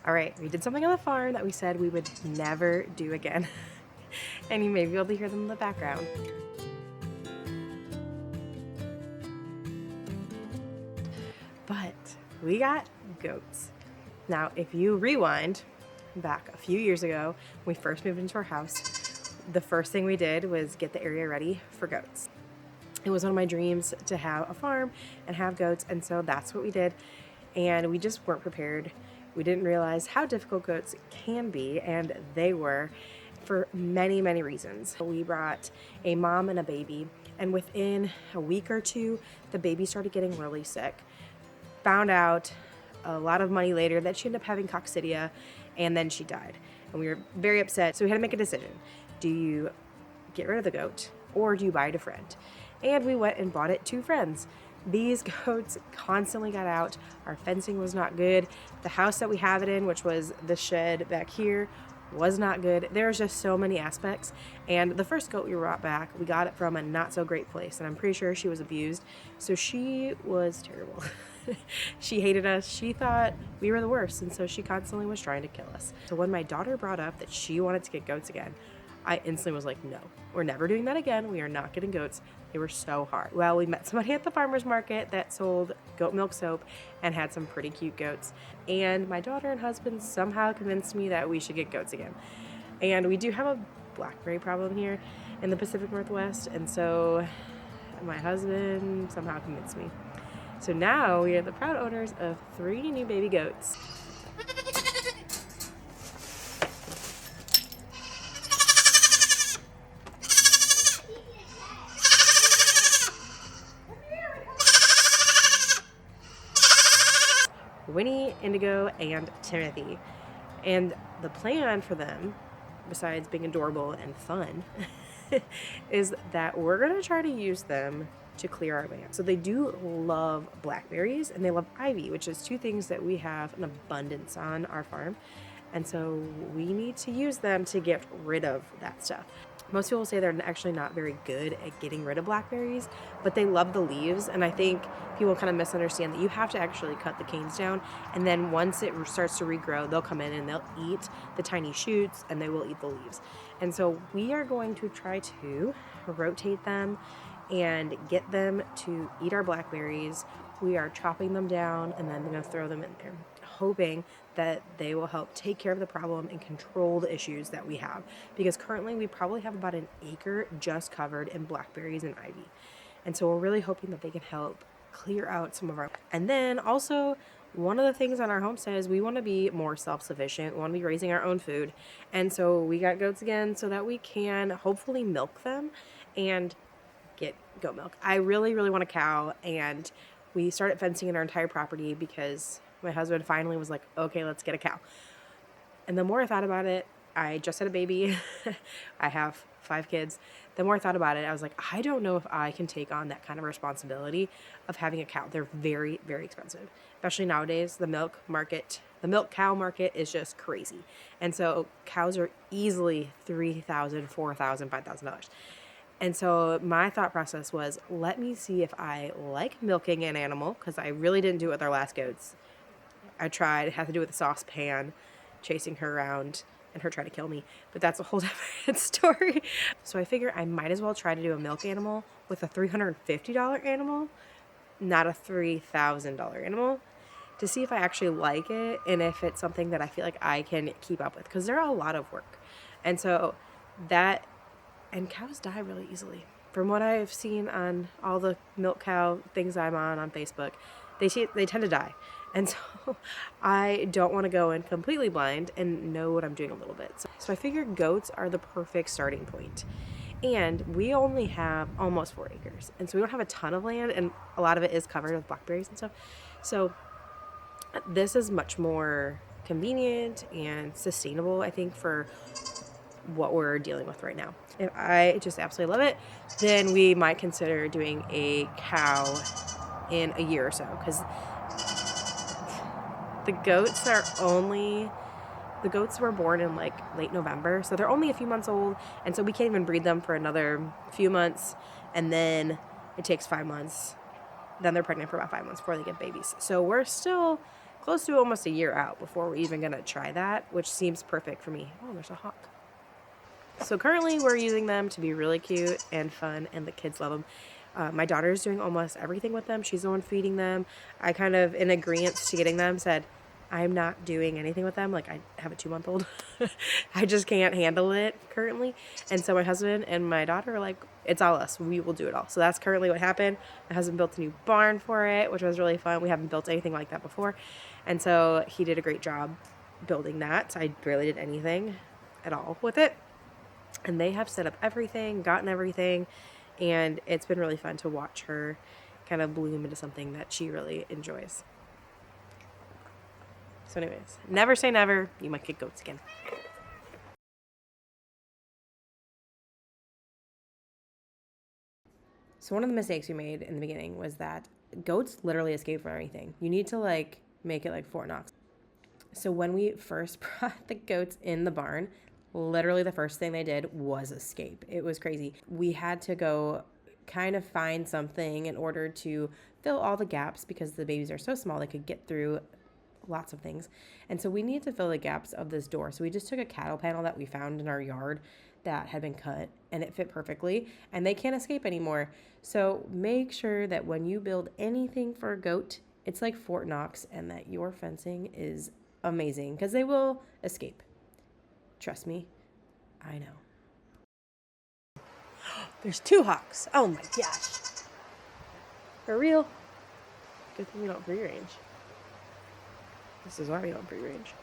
All right, we did something on the farm that we said we would never do again. And you may be able to hear them in the background. But we got goats. Now, if you rewind back a few years ago, when we first moved into our house, the first thing we did was get the area ready for goats. It was one of my dreams to have a farm and have goats, and so that's what we did. And we just weren't prepared. We didn't realize how difficult goats can be, and they were, for many, many reasons. We brought a mom and a baby, and within a week or two, the baby started getting really sick. Found out a lot of money later that she ended up having coccidia, and then she died. And we were very upset, so we had to make a decision. Do you get rid of the goat, or do you buy it a friend? And we went and bought it to friends. These goats constantly got out. Our fencing was not good. The house that we have it in, which was the shed back here, was not good. There's just so many aspects. And the first goat we brought back, we got it from a not so great place, and I'm pretty sure she was abused. So she was terrible. She hated us. She thought we were the worst, and so she constantly was trying to kill us. So when my daughter brought up that she wanted to get goats again, I instantly was like, no, we're never doing that again. We are not getting goats. They were so hard. Well, we met somebody at the farmer's market that sold goat milk soap and had some pretty cute goats. And my daughter and husband somehow convinced me that we should get goats again. And we do have a blackberry problem here in the Pacific Northwest. And so my husband somehow convinced me. So now we are the proud owners of 3 new baby goats. Winnie, Indigo, and Timothy. And the plan for them, besides being adorable and fun, is that we're going to try to use them to clear our land. So they do love blackberries and they love ivy, which is 2 things that we have an abundance on our farm. And so we need to use them to get rid of that stuff. Most people say they're actually not very good at getting rid of blackberries, but they love the leaves. And I think people kind of misunderstand that you have to actually cut the canes down. And then once it starts to regrow, they'll come in and they'll eat the tiny shoots and they will eat the leaves. And so we are going to try to rotate them and get them to eat our blackberries. We are chopping them down and then I'm going to throw them in there, hoping that they will help take care of the problem and control the issues that we have. Because currently we probably have about an acre just covered in blackberries and ivy. And so we're really hoping that they can help clear out some of our... And then also, one of the things on our homestead is we want to be more self-sufficient. We want to be raising our own food. And so we got goats again so that we can hopefully milk them and get goat milk. I really, really want a cow, and we started fencing in our entire property because my husband finally was like, okay, let's get a cow. And the more I thought about it, I just had a baby. I have 5 kids. The more I thought about it, I was like, I don't know if I can take on that kind of responsibility of having a cow. They're very, very expensive, especially nowadays. The milk cow market is just crazy. And so cows are easily $3,000, $4,000, $5,000. And so my thought process was, let me see if I like milking an animal, because I really didn't do it with our last goats. I tried. It had to do with the saucepan, chasing her around, and her trying to kill me. But that's a whole different story. So I figure I might as well try to do a milk animal with a $350 animal, not a $3,000 animal, to see if I actually like it and if it's something that I feel like I can keep up with, because they're a lot of work. And so that... And cows die really easily. From what I've seen on all the milk cow things I'm on Facebook, they tend to die. And so I don't want to go in completely blind and know what I'm doing a little bit. So I figured goats are the perfect starting point. And we only have almost 4 acres. And so we don't have a ton of land, and a lot of it is covered with blackberries and stuff. So this is much more convenient and sustainable, I think, for what we're dealing with right now. If I just absolutely love it, then we might consider doing a cow in a year or so, because the goats were born in like late November, so they're only a few months old, and so we can't even breed them for another few months, and then it takes 5 months, then they're pregnant for about 5 months before they get babies. So we're still close to almost a year out before we're even going to try that, which seems perfect for me. Oh, there's a hawk. So currently we're using them to be really cute and fun, and the kids love them. My daughter's doing almost everything with them. She's the one feeding them. I kind of, in agreement to getting them, said, I'm not doing anything with them. Like, I have a 2-month-old. I just can't handle it currently. And so my husband and my daughter are like, it's all us. We will do it all. So that's currently what happened. My husband built a new barn for it, which was really fun. We haven't built anything like that before. And so he did a great job building that. I barely did anything at all with it. And they have set up everything, gotten everything, and it's been really fun to watch her kind of bloom into something that she really enjoys. So anyways, never say never. You might get goats again. So one of the mistakes we made in the beginning was that goats literally escape from everything. You need to like make it like Fort Knox. So when we first brought the goats in the barn, literally the first thing they did was escape. It was crazy. We had to go kind of find something in order to fill all the gaps because the babies are so small they could get through lots of things. And so we needed to fill the gaps of this door. So we just took a cattle panel that we found in our yard that had been cut, and it fit perfectly, and they can't escape anymore. So make sure that when you build anything for a goat, it's like Fort Knox, and that your fencing is amazing because they will escape. Trust me, I know. There's 2 hawks. Oh my gosh. For real. Good thing we don't free range. This is why we don't free range.